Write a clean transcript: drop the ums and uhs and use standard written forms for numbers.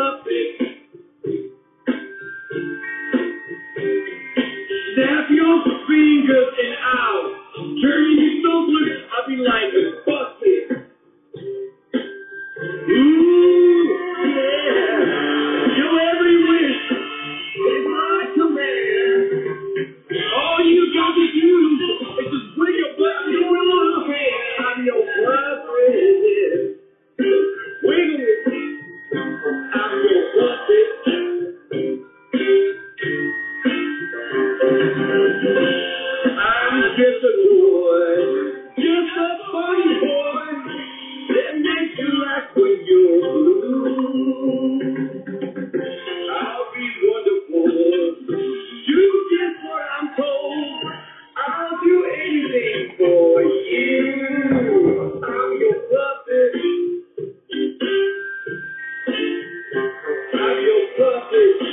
puppet. Snap your fingers and out. Turn your shoulders, I'll be like a puppet. Ooh, yeah. Your every wish is my command. All you got to do is just bring your butt to your little hand. I'm your puppet. Wiggle it. I'm your puppet. I'm just a toy, just a funny boy that makes you laugh when you're blue. I'll be wonderful. Do just what I'm told. I'll do anything for you. I'm your puppet. I'm your puppet.